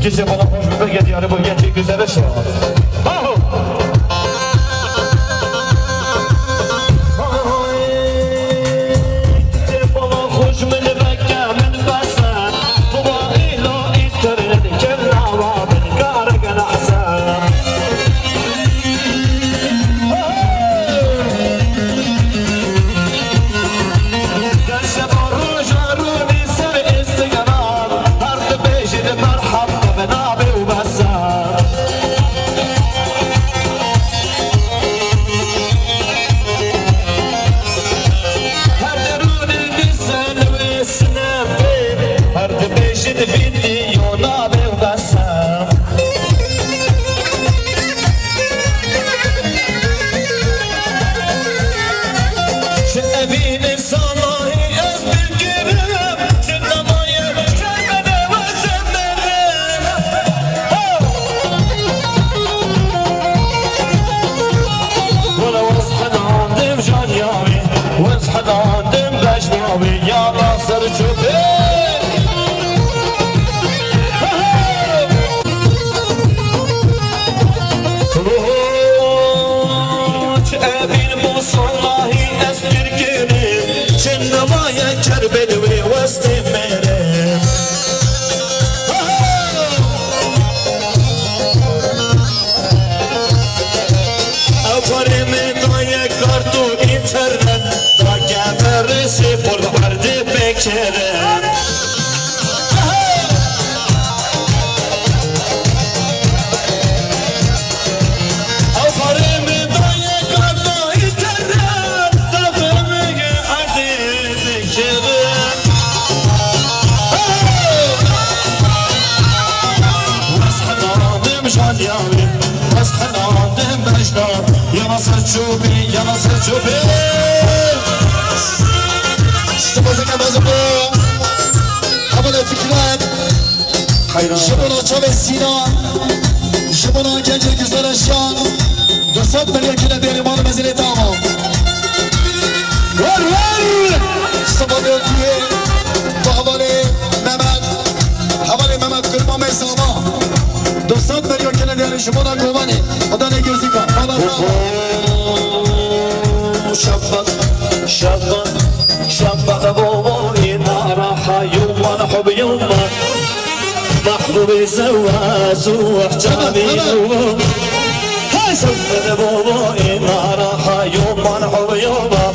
Gece bana hoş bir gece bu gece güzel şey. Jibona Chavesina, Jibona Genç Güzel Şan, 200 milyon kilo derimanı mezeli tamam. Ver! Sabah diye, Havale Mehmet Kırma Mesama, 200 milyon kilo deri Jibona Govani, o da ne gözü var, bana Şabbat, مرحب يوما محبوبي زواز وحجابي نوم سوف بابا إنا راح يوم مرحب يوما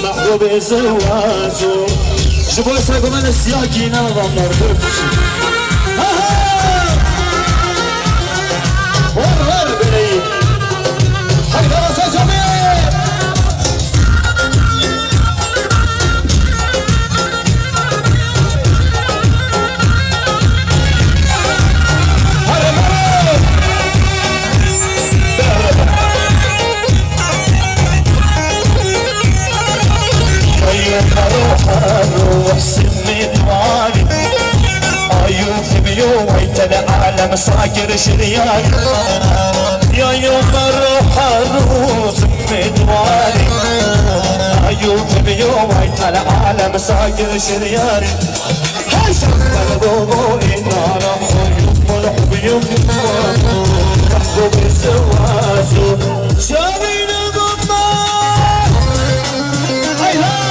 محبوبي زواز شوفوا لساكم من السياكي نظام مرحب ور بني حيث رأس جميع روح سمي دواني أيوف بيوم هيتنا أعلم صاقر شرياني يا يوم الروح الروح سمي دواني أيوف بيوم هيتنا أعلم صاقر شرياني هاي شغل بابو إنا راح يوم الحب يوم محبوب الزواج شابين ضمان هاي ها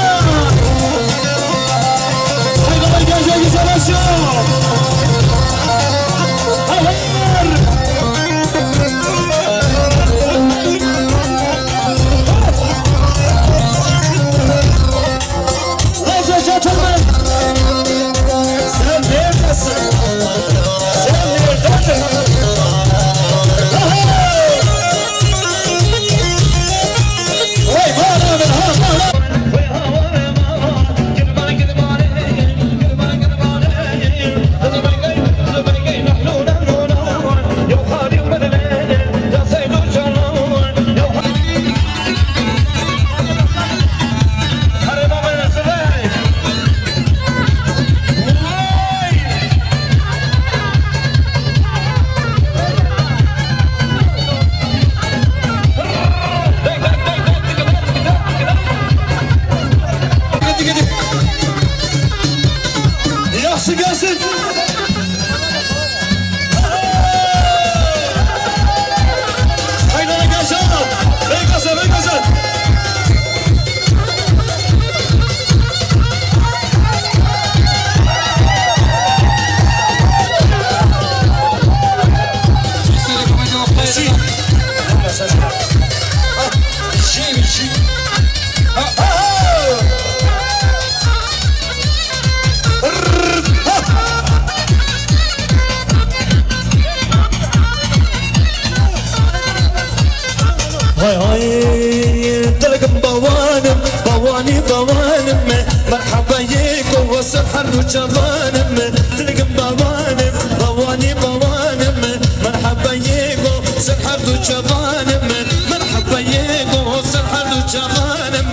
مرحبا يكم وسحر وجبانم تلقم بوانم بواني بوانم مرحبا يكم سحر وجبانم مرحبا يكم سحر وجبانم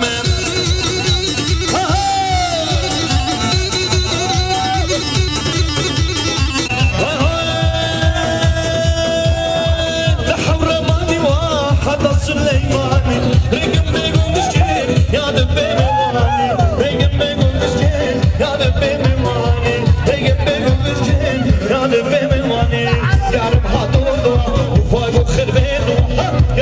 لحمرماني واحد سليماني رقم بيقوم مسكين يا دبي يا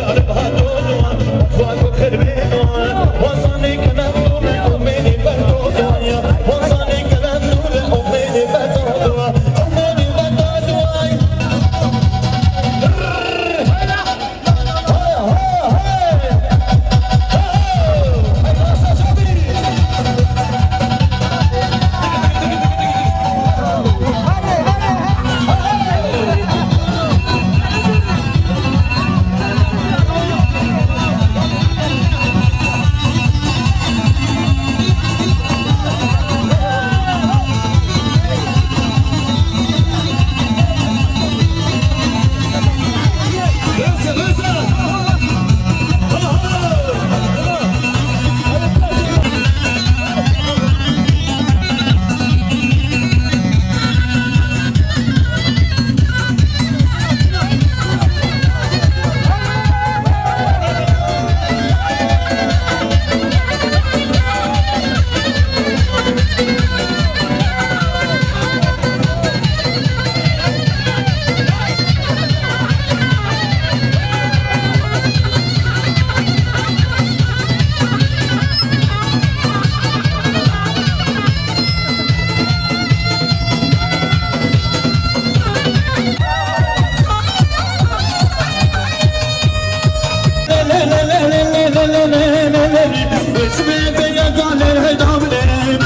اسمي بيا قال الهدامني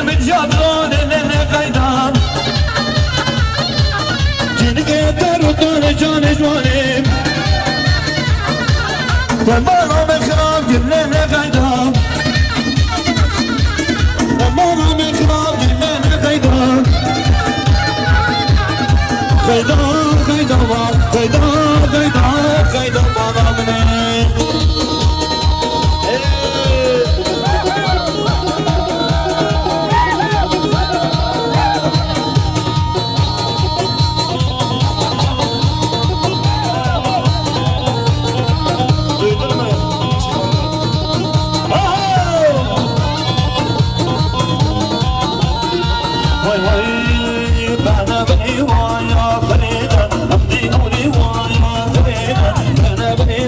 متجابلون اللي قيدان جنقيت الردون جاني جواني ومانا مخراب جنين قيدان ومانا مخراب جنين قيدان قيدان قيدان قيدان قيدان قيدان بابا مني بني